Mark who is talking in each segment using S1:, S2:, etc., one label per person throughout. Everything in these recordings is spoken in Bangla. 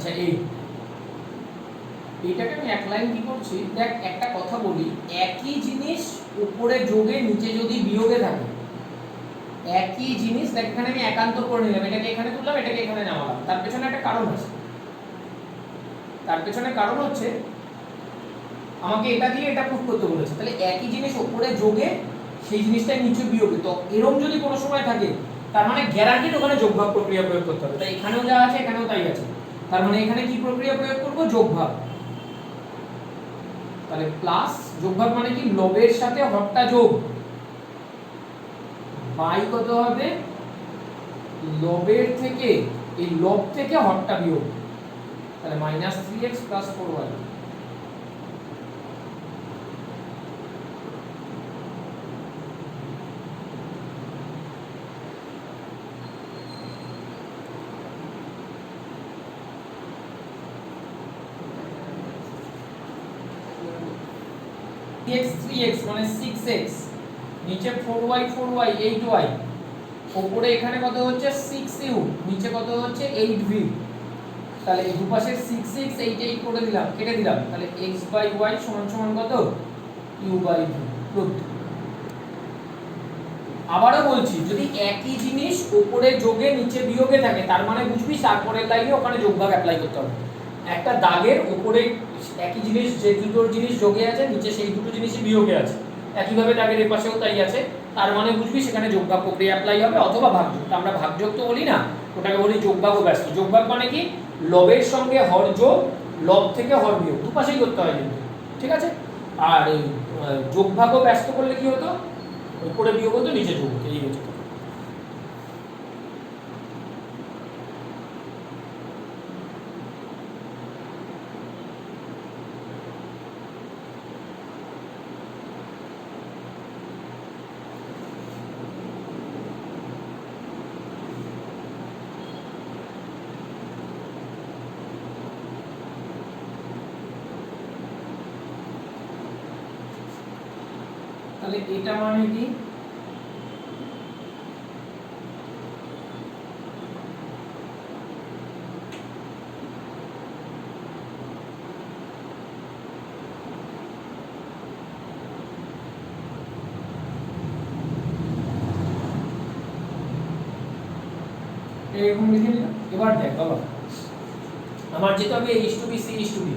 S1: আচ্ছা এইটাকে আমি এক লাইন কি করছি, দেখ একটা কথা বলি, একই জিনিস উপরে যোগে নিচে যদি বিয়োগে থাকে, একই জিনিস দেখ এখানে আমি একান্তর করে নিলাম, এটাকে এখানে তুললাম, এটাকে এখানে নামালাম, তার পেছনে একটা কারণ আছে। তার পেছনে কারণ হচ্ছে আমাকে এটা দিয়ে এটা প্রুফ করতে বলেছে, তাহলে একই জিনিস উপরে যোগে সেই জিনিসটাই নিচে বিয়োগে, তো এরকম যদি কোনো সময় থাকে তার মানে গ্যারান্টিড ওখানে যোগভাগ প্রক্রিয়া প্রয়োগ করতে হবে। তাই এখানেও যা আছে এখানেও তাই আছে, তার মানে এখানে কি প্রক্রিয়া প্রয়োগ করব, যোগভাগ। তাহলে প্লাস যোগভাগ মানে কি, লবের সাথে হরটা যোগ, বাই কত হবে, লবের থেকে এই লব থেকে হরটা বিয়োগ, তাহলে -3x + 4y। x 3x মানে 6x, নিচে 4y 4y 8y, উপরে এখানে কত হচ্ছে 6u, নিচে কত হচ্ছে 8v, তাহলে এই দুপাশের 6 6 8 8 করে দিলাম, কেটে দিলাম, তাহলে x/y সমান কত, u/v। আবারও বলছি, যদি একই জিনিস উপরে যোগে নিচে বিয়োগে থাকে তার মানে বুঝবি তারপরের লাইনে ওখানে যোগভাগ অ্যাপ্লাই করতে হবে। একটা দাগের উপরে একই জিনিস, যে দুটো জিনিস যোগে আছে নিচে সেই দুটো জিনিসই বিয়োগে আছে, একইভাবে দাগের এই পাশেও তাই আছে, তার মানে বুঝবি সেখানে যোগভাগ প্রক্রিয়া অ্যাপ্লাই হবে, অথবা ভাগযোগ। আমরা ভাগযোগ তো বলি না, ওটাকে বলি যোগভাগ ও ব্যস্ত। যোগভাগ মানে কি, লবের সঙ্গে হর যোগ, লব থেকে হর বিয়োগ, দুপাশেই করতে হয় কিন্তু, ঠিক আছে। আর এই যোগভাগ ও ব্যস্ত করলে কি হতো, উপরে বিয়োগ হতো নিচে যোগ হতো, এই হচ্ছে। তাহলে এটা মানে কি, এরকম লিখে নিলাম। এবার দেখ বাবা, আমার যেটা হবে h2b c/b,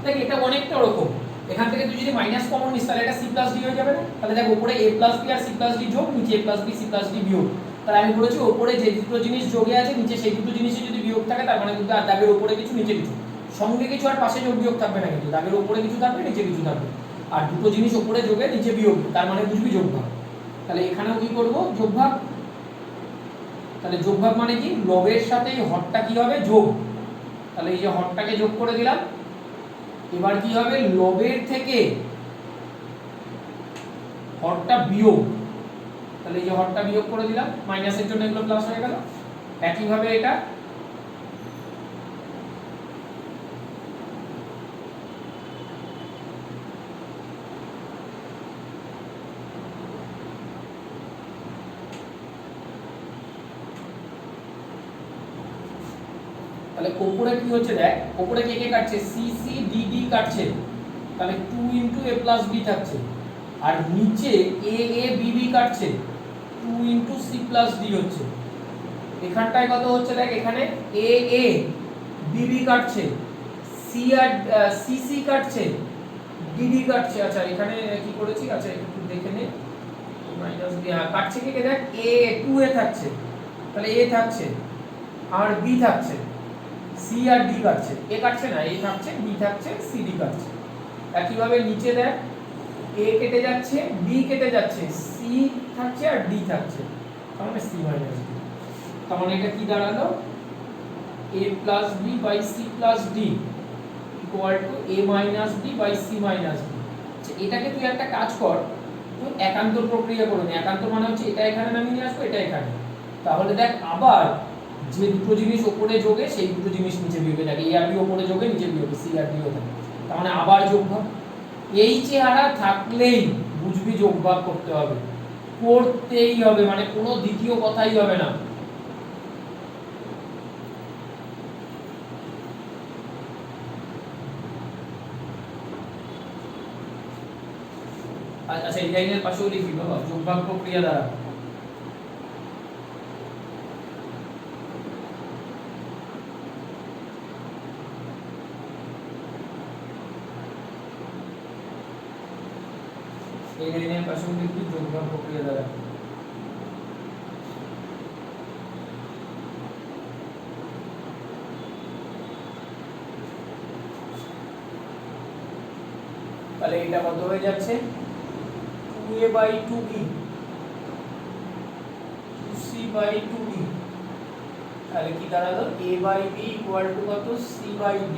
S1: দেখ এটা অনেকটা ওরকম, এখান থেকে তুই যদি মাইনাস কমন নিস তাহলে এটা c+d হয়ে যাবে না, তাহলে দেখ উপরে a+b আর c+d যোগ, নিচে a+b c+d বিয়োগ, তাহলে আমি বলেছি উপরে যে দুটো জিনিস যোগে আছে নিচে সেই দুটো জিনিসই যদি বিয়োগ থাকে তার মানে কিন্তু আর দাগের উপরে কিছু নিচে কিছু, সঙ্গে কিছু আর পাশে যোগ বিয়োগ থাকবে না, কিন্তু দাগের উপরে কিছু থাকবে নিচে কিছু থাকবে, আর দুটো জিনিস উপরে যোগে নিচে বিয়োগ, তার মানে বুঝবি যোগভাগ। তাহলে এখানেও কি করব, যোগভাগ। তাহলে যোগভাগ মানে কি, লবের সাথে এই হরটা কি হবে, যোগ, তাহলে এই যে হরটাকে যোগ করে দিলাম। এবার কি হবে, লবের থেকে হরটা বিয়োগ, তাহলে এই যে হরটা বিয়োগ করে দিলাম, মাইনাসের জন্য এগুলো প্লাস হয়ে গেল। একইভাবে এটা তাহলে উপরে কি হচ্ছে, দেখ উপরে কে কে কাটছে, সি সি ডি ডি কাটছে, তাহলে 2 a + b থাকছে, আর নিচে a a b b কাটছে, 2 c + d হচ্ছে। এখানটায় কত হচ্ছে, দেখ এখানে a a b b কাটছে, c আর c c কাটছে, d d কাটছে। আচ্ছা এখানে কি করেছি, আচ্ছা একটু দেখে নে, মাইনাস b, হ্যাঁ কাটছে কে কে, দেখ a 2 a থাকছে, তাহলে a থাকছে, আর b থাকছে, c আর d কাটছে, a কাটছে না, a থাকছে, b থাকছে, c d কাটছে। একইভাবে নিচে দেখ a কেটে যাচ্ছে, b কেটে যাচ্ছে, c থাকছে আর d থাকছে, তাহলে c - d, তার মানে এটা কি দাঁড়ালো, a + b / c + d = a - b / c - d। আচ্ছা এটাকে তুই একটা কাজ কর, তুই একান্তর প্রক্রিয়া করে নে। একান্তর মানে হচ্ছে এটা এখানে নামিয়ে নিয়ে আসবো, এটা এখানে, তাহলে দেখ আবার যে দুটো জিনিস উপরে যোগে সেই দুটো জিনিস নিচে বিয়োগে থাকে, a আর b উপরে যোগে নিচে বিয়োগে, c আর d ও থাকে, তার মানে আবার যোগভাগ। এই চেহারা থাকলেই বুঝবি যোগভাগ করতে হবে, করতেই হবে, মানে কোনো দ্বিতীয় কথাই হবে না। আচ্ছা এই লাইনের পাশেও লিখি বাবা, যোগভাগ প্রক্রিয়া দ্বারা। এই লাইনের পাশেও লিখি যোগভাগ প্রক্রিয়া দ্বারা। তাহলে এটা কত হয়ে যাচ্ছে 2a/2b 2c/2b, তাহলে কি দাঁড়ালো a/b ইকুয়াল টু কত c/d,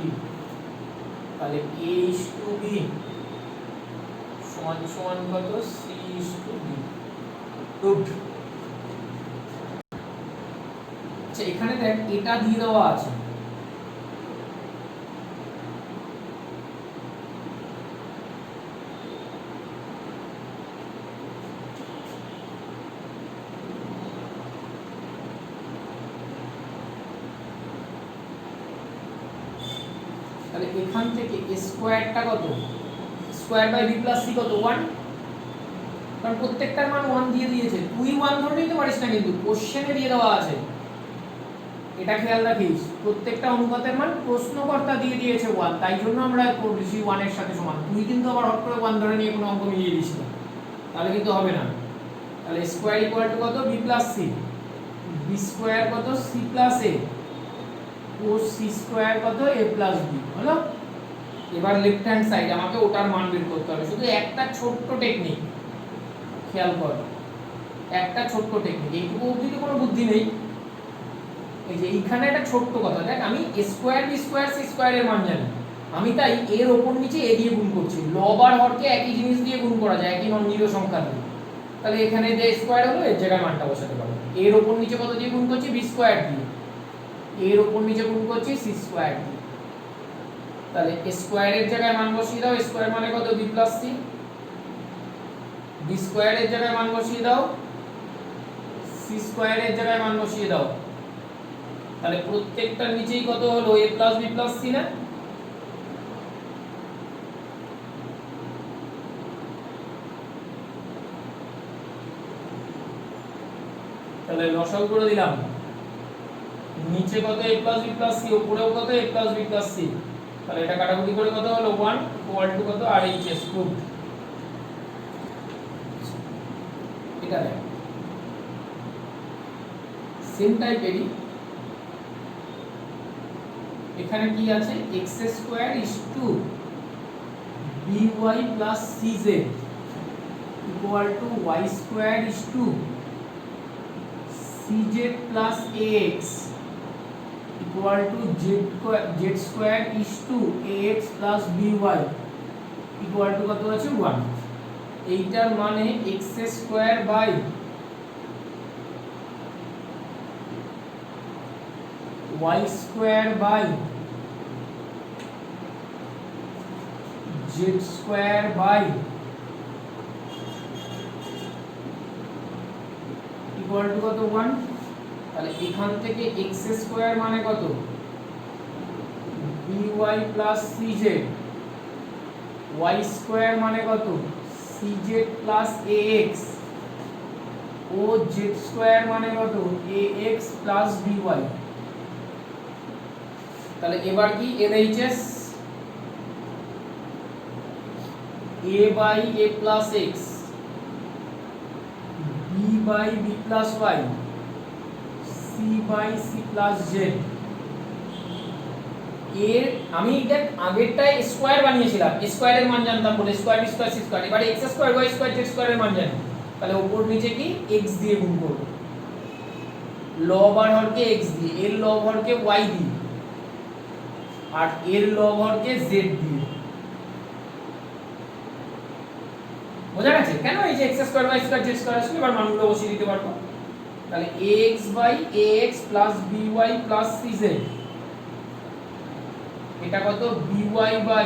S1: তাহলে a/b সমান সমান কত c/d। গুড। আচ্ছা এখানে দেখ এটা দিয়ে দেওয়া আছে, তাহলে এখান থেকে স্কয়ারটা কত square by B plus C কত 1, কারণ প্রত্যেকটার মান 1 দিয়ে দিয়েছে, তুই 1 ধরে নিতে পারিস না কিন্তু কোশ্চেনে দিয়ে দেওয়া আছে, এটা খেয়াল রাখিস। প্রত্যেকটা অনুপাতের মান প্রশ্নকর্তা দিয়ে দিয়েছে 1, তাই জন্য আমরা করছি 1 এর সাথে সমান। তুই কিন্তু আবার হট করে 1 ধরে নিয়ে কোনো অঙ্ক মিলিয়ে দিস না, তাহলে কিন্তু হবে না। তাহলে স্কয়ার ইকুয়াল টু কত B plus C, B square কত সি প্লাস এ ও সি স্কয়ার কত a প্লাস বি হলো। এবার লেফট হ্যান্ড সাইড আমাকে ওটার মান বের করতে হবে। শুধু একটা ছোট্ট টেকনিক খেয়াল কর, একটা ছোট্ট টেকনিক, এইটুকু অবধি তো কোনো বুদ্ধি নেই। এই যে এইখানে একটা ছোট্ট কথা দেখ, আমি a square B square C square এর মান জানি, আমি তাই এর ওপর নিচে a দিয়ে গুণ করছি। লব আর হরকে একই জিনিস দিয়ে গুণ করা যায়, একই নন জিরো সংখ্যা দিয়ে। তাহলে এখানে যে স্কয়ার হলো এর জায়গায় মানটা বসাতে পারবো। এর ওপর নিচে কত দিয়ে গুণ করছি বি স্কয়ার দিয়ে, এর ওপর নিচে গুণ করছি সি স্কয়ার দিয়ে। তাহলে স্কয়ার এর জায়গায় মান বসিয়ে দাও, স্কয়ার মানে কত B plus C, B square এর জায়গায় মান বসিয়ে দাও, সি স্কয়ার এর জায়গায় মান বসিয়ে দাও। তাহলে প্রত্যেকটার নিচেই কত হলো a plus B plus C না? তাহলে লসাগু করে দিলাম, নিচে কত a plus B plus C, উপরেও কত a plus B plus C. তাহলে এটা কাটাকুটি করে কত হলো 1 ইকুয়াল টু কত RHS। গুড। এটা দেখ সেম টাইপেরই এখানে কি আছে x square is to by plus cz equal to y square is to cz plus ax equal to z square is to ax plus by equal to কত আছে 1। এইটার মানে x square by y square by z square by equal to কত 1। তাহলে এখান থেকে x স্কয়ার মানে কত by plus cz, y square মানে কত cz প্লাস ax ও z স্কয়ার মানে কত ax প্লাস by। তাহলে এবার কি LHS a by a plus x, b by b plus y, c by c plus z। এর আমি দেখ আগেরটায় স্কয়ার বানিয়েছিলাম, স্কয়ারের মান জানতাম বলে square B square C square, এবারে x square y square z স্কয়ারের মান জানি, তাহলে উপর নিচে কি x দিয়ে গুণ করব, লব আর হরকে x দিয়ে, এর লব হরকে y দিয়ে আর এর লব হরকে z দিয়ে। বোঝা গেছে কেন এই যে x square y square z square আসলে এবার মানগুলো বসিয়ে দিতে পারবো। তাহলে ax by ax plus by plus cz, এটা কত by বাই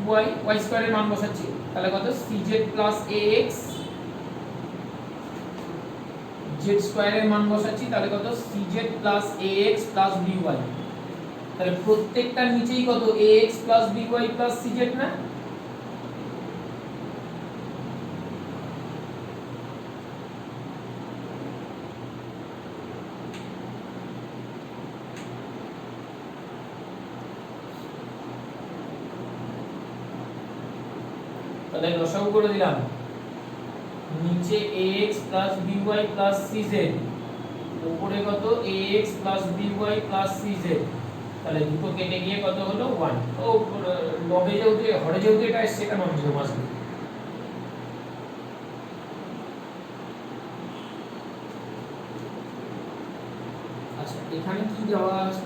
S1: by y স্কয়ারের মান বসাচ্ছি, তাহলে কত cz প্লাস ax, z স্কয়ারের মান বসাচ্ছি, তাহলে কত cz plus ax plus by। তাহলে প্রত্যেকটার নিচেই কত ax plus by plus cz না? তাহলে লসাগু করে দিলাম, নিচে ax by cz, উপরে কত ax by cz, তাহলে দুটো কেটে গিয়ে কত হলো 1। ও লবে যেহেতু হরে যেহেতু এটা এসছে, এটা নন জিরো মাস। আচ্ছা এখানে কি দেওয়া আছে,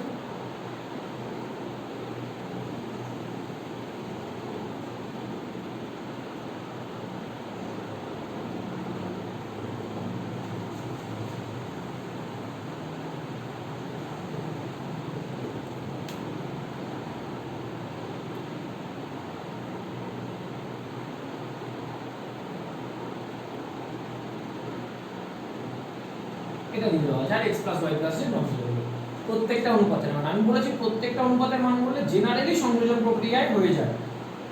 S1: এটা দিয়ে দেওয়া আছে আর x y এর নন জিরো। প্রত্যেকটা অনুপাতের মান, আমি বলেছি প্রত্যেকটা অনুপাতের মান বলে জেনারেলি সংযোজন প্রক্রিয়ায় হয়ে যায়।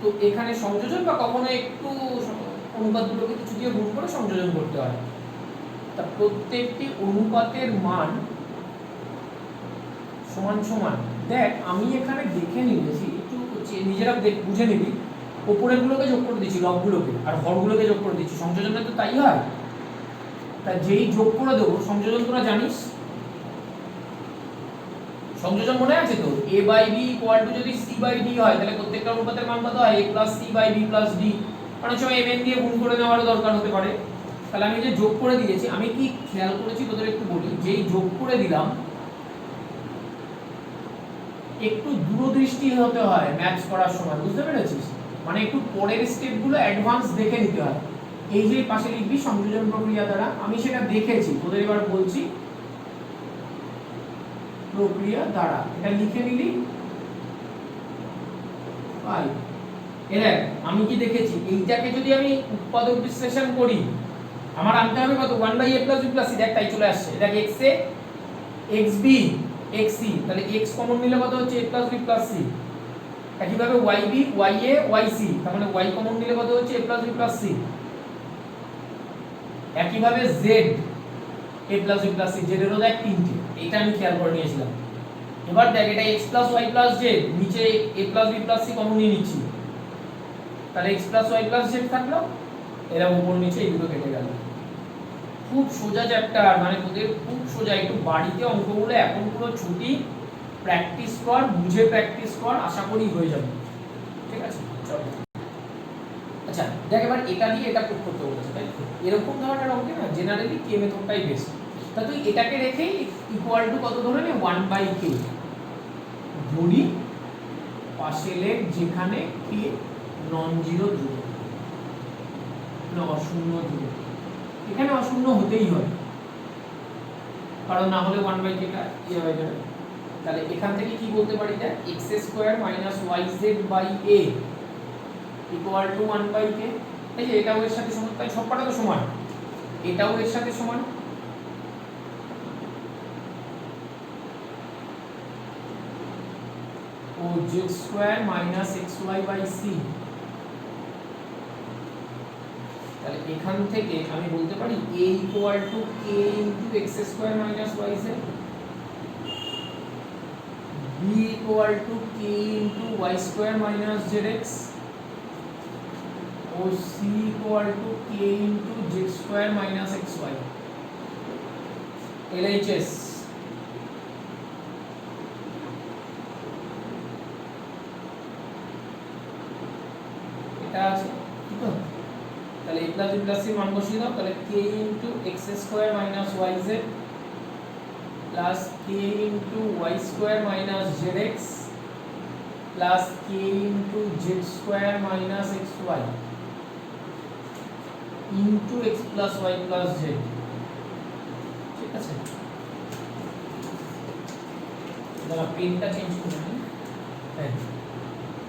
S1: তো এখানে সংযোজন বা কখনো একটু অনুপাতগুলোকে কিছু দিয়ে গুণ করে সংযোজন করতে হয়। তা প্রত্যেকটি অনুপাতের মান সমান সমান, দেখ আমি এখানে দেখে নিয়েছি, একটু নিজেরা বুঝে নিবি, উপরের গুলোকে যোগ করে দিচ্ছি লবগুলোকে, আর হরগুলোকে যোগ করে দিচ্ছি, সংযোজনে তো তাই হয়। তা যেই যোগ করে দেবো, সংযোজন তোরা জানিস, সংযোজন মনে আছে তো, a by b equal to যদি c by d হয়, তাহলে প্রত্যেকটা অনুপাতের মান কত হয়, a plus c by b plus d। অনেক সময় mn দিয়ে গুণ করে নেওয়ারও দরকার হতে পারে। তাহলে আমি যে যোগ করে দিয়েছি, আমি কি খেয়াল করেছি তোদের একটু বলি, যেই যোগ করে দিলাম একটু দূরদৃষ্টি হতে হয় ম্যাথস করার সময়, বুঝতে পেরেছিস? মানে একটু পরের স্টেপগুলো অ্যাডভান্স দেখে নিতে হয়। এই যে পাশে লিখবি সংযোজন প্রক্রিয়া দ্বারা, আমি সেটা দেখেছি, তোদের এবার বলছি প্রক্রিয়া দ্বারা, এটা লিখে নিলি। ভাই এরা আমি কি দেখেছি, এইটাকে যদি আমি উৎপাদক বিশ্লেষণ করি, আমার আনতে হবে কত, 1 by a plus b plus c, দেখ তাই চলে আসছে। এটা x a xb xc, তাহলে x কমন নিলে কত হচ্ছে a plus b plus c। একইভাবে yb ya yc, তার মানে y কমন নিলে কত হচ্ছে a plus b plus c। একইভাবে z a plus b plus c, z এরও দেখ তিনটে, এটা আমি খেয়াল করে নিয়েছিলাম। এবার দেখ এটা x plus y plus z, নিচে a plus b plus c common নিয়ে নিচ্ছি, তাহলে x plus y plus z থাকলো, এরা উপর নিচে এই দুটো কেটে গেল। খুব সোজা চ্যাপ্টার, মানে তোদের খুব সোজা, একটু বাড়িতে অঙ্কগুলো এখন পুরো ছুটি, প্র্যাকটিস কর, বুঝে প্র্যাকটিস কর, আশা করি হয়ে যাবে। ঠিক আছে চল। আচ্ছা দেখ এবার এটা দিয়ে এটা প্রুফ করতে বলেছে, তাই এরকম ধরনের অঙ্কে না জেনারেলি কে মেথডটাই বেস্ট। তা তুই এটাকে রেখেই ইকুয়াল টু কত ধরে নে, 1 বাই কে ধরি, পাশে লেখ যেখানে কে নন জিরো ধ্রুবক, না অশূন্য ধ্রুবক। এখানে অশূন্য হতেই হয়, কারণ না হলে 1 বাই কেটা ইয়ে হয়ে যাবে। তাহলে এখান থেকে কি বলতে পারি, দেখ x square minus yz by a equal to 1 by K. এই যে এটাও এর সাথে সমান, তাই সবকটা তো সমান, এটাও এর সাথে সমান। ও z square minus xy by c, তাহলে এখান থেকে আমি বলতে পারি a equal to k into x square minus yz, b equal to k into y square minus zx, ও c equal to k into z square minus xy। LHS এটা আছে তো, তাহলে a plus b plus c মান বসিয়ে দাও, তাহলে k into x square minus yz plus k into y square minus zx plus k into z square minus xy into x plus y plus z। ঠিক আছে, দাঁড়া পেনটা চেঞ্জ করে নিই। হ্যাঁ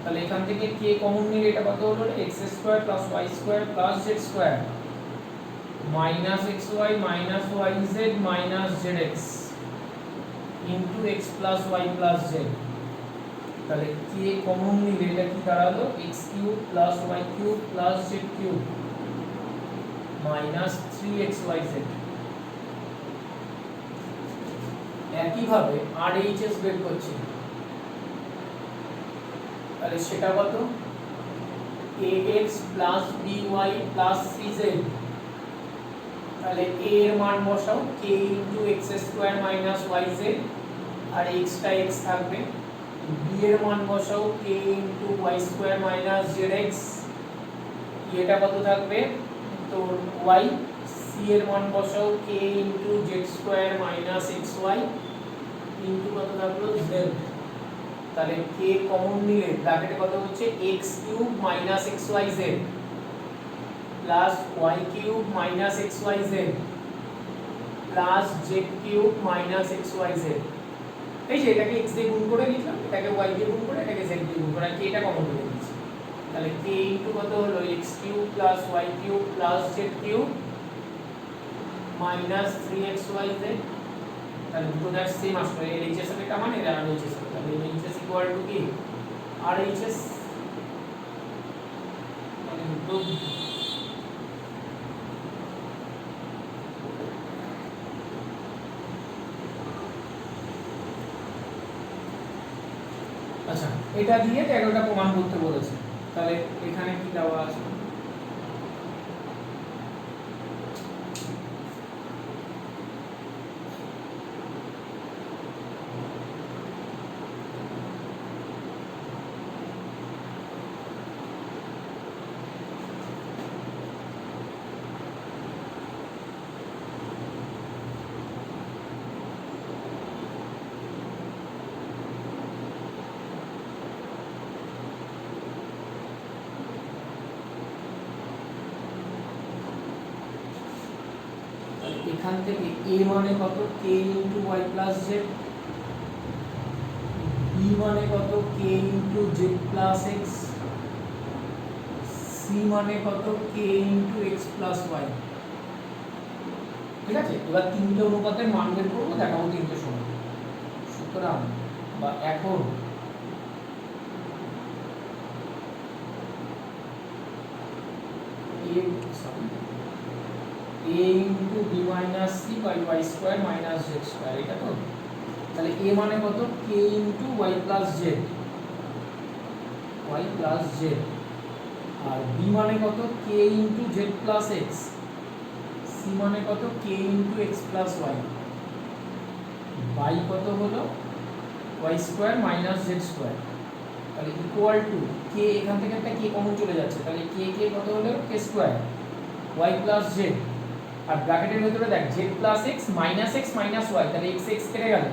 S1: তাহলে এখান থেকে k কমন নিলে এটা কত হলো, x square plus y square plus z square minus xy minus yz minus zx into x plus y plus z। তাহলে k কমন নিলে এটা কি দাঁড়ালো, x cube plus y cube plus z cube minus 3xyz। একইভাবে RHS বের করছি, তাহলে সেটা কত, ax plus by plus cz, তাহলে a এর মান বসাও k into x square minus yz আর x টা x থাকবে, b এর মান বসাও k into y square minus zx, এটা কত থাকবে তোর y, c এর মান বসাও k into z square minus xy into কত থাকলো z, তাহলে k কমন নিলে ব্র্যাকেটে কত হচ্ছে x cube minus xyz plus y cube minus xyz plus z cube minus xyz। এই যে এটাকে x দিয়ে গুণ করে লিখলাম, এটাকে y দিয়ে গুণ করে, এটাকে z দিয়ে গুণ করে, আর k টা কমন করে দিচ্ছি, তাহলে k ইনটু কত হলো x cube plus y cube plus z cube minus 3xyz, তাহলে দুটো দ্যাট সেম আসবে, এর এইচএস এর একটা মান, এর আর এইচএস, তাহলে এইচএস ইকুয়াল টু কি আর এইচএস, তাহলে দুটো আচ্ছা এটা দিয়ে 13টা প্রমাণ করতে বলেছে, তাহলে এখানে কি দেওয়া আছে এখান থেকে a মানে কত k into y plus z, b মানে কত k into z plus x, c মানে কত k into x plus y। ঠিক আছে, এবার তিনটে অনুপাতের মান বের করবো, দেখাবো তিনটে সময়। সুতরাং বা এখন a into b minus c by y square minus z square, এটা তো, তাহলে a মানে কত k into y plus z, y plus z, আর b মানে কত k into z plus x, c মানে কত k into x plus y, y কত হলো y square minus z square, তাহলে ইকুয়াল টু k, এখান থেকে একটা k কমন চলে যাচ্ছে, তাহলে k কত হলো k square y plus z, আর ব্র্যাকেটের ভিতরে দেখ z plus x minus x minus y, তাহলে x x কেটে গেল,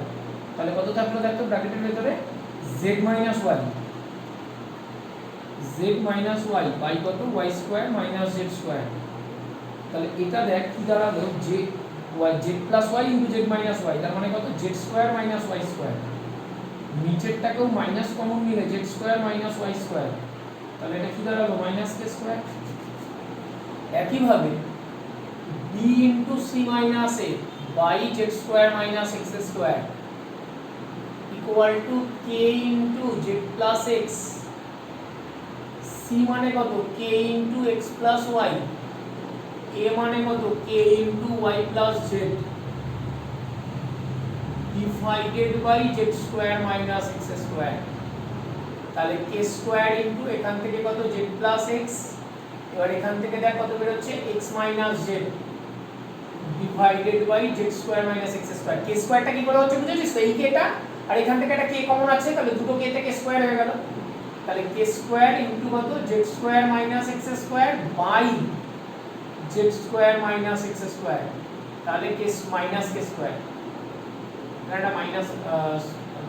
S1: তাহলে কত থাকলো দেখো ব্র্যাকেটের ভিতরে z minus y, z minus y by কত y square minus z square, তাহলে এটা দেখ কি দাঁড়ালো z plus y into z minus y, তার মানে কত z square minus y square, নিচেরটাকেও মাইনাস কমন নিলে z square minus y square, তাহলে এটা কি দাঁড়ালো minus k square। একইভাবে b into c minus a by z square minus x square equal to k into z plus x, c মানে কত k into x plus y, a মানে কত k into y plus z divided by z square minus x square, তাহলে k square into এখান থেকে কত z plus x, এবার এখান থেকে দেখ কত বের হচ্ছে x minus z divided by z square minus x square, k square টা কি করে হচ্ছে বুঝেছিস তো, এই k টা আর এখান থেকে একটা k কমন আছে, তাহলে দুটো k থেকে স্কয়ার হয়ে গেল, তাহলে k স্কয়ার ইনটু কত z square minus x square by z square minus x square, তাহলে k মাইনাস k স্কয়ার, এটা মাইনাস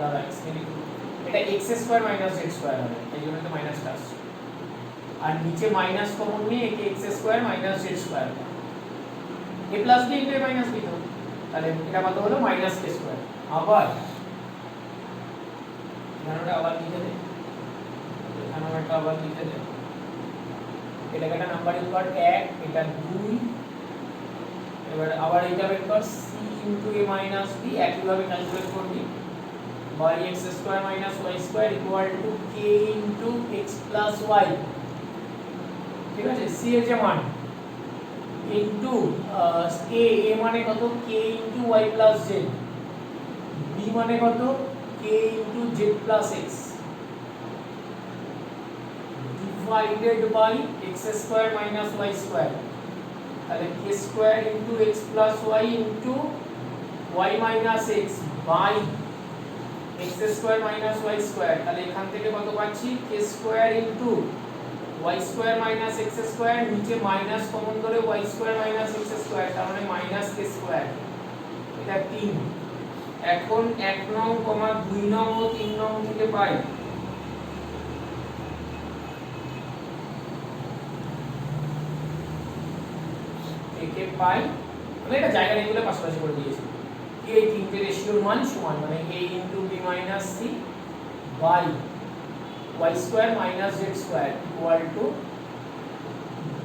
S1: দাদা x এটা x square minus z square হবে, এই জন্য তো মাইনাসটা আসছে, আর নিচে মাইনাস কমন নিয়ে একে x square minus z square, a plus b into a minus b, তো তাহলে এটা কত হলো মাইনাস k স্কয়ার। আবার এখানে আবার লিখে দে, এখানে একটা আবার লিখে দে, এটাকে একটা নাম্বারিং কর 1, এটা 2, এবার আবার এটা বের কর c into a minus b, একইভাবে ক্যালকুলেট করবি by x square minus y square equal to k into x plus y, ঠিক আছে, c এর যে মান ইনটু a মানে কত k into y plus z, b মানে কত k into z plus x divided by x square minus y square, তাহলে k square into x plus y into y minus x by x square minus y square, তাহলে এখান থেকে কত পাচ্ছি k square into y square minus x square, নিচে মাইনাস কমন ধরে y square minus x square, তার মানে মাইনাস k স্কয়ার, এটা 3। এখন 1 নং, 2 নং ও 3 নং থেকে পাই একে পাই, আমি এটা জায়গা নিয়ে পাশাপাশি করে দিয়েছি কি এই তিনটে রেশিওর মান সমান, মানে a into b minus c by y square minus z square equal to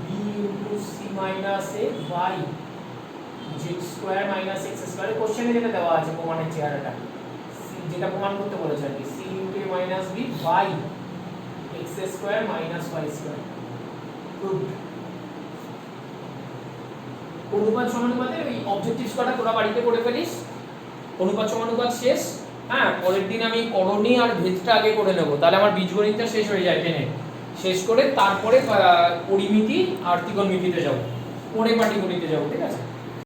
S1: b into c minus a by z square minus x square. কোশ্চেনে যেটা দেওয়া আছে প্রমাণের চেহারাটা, যেটা প্রমাণ করতে বলেছে আর কি, c into a minus b by x square minus y square. Good. অনুপাত সমানুপাতের ওই অবজেক্টিভস কটা তোরা বাড়িতে করে ফেলিস, অনুপাত সমানুপাত শেষ। হ্যাঁ, পরের দিন আমি করণী আর ভেদটা আগে করে নেব, তাহলে আমার বীজগণিতটা শেষ হয়ে যায় টেনে। শেষ করে তারপরে পরিমিতি আর ত্রিকোণমিতিতে যাব, পরে পাটিগণিতে যাব, ঠিক আছে।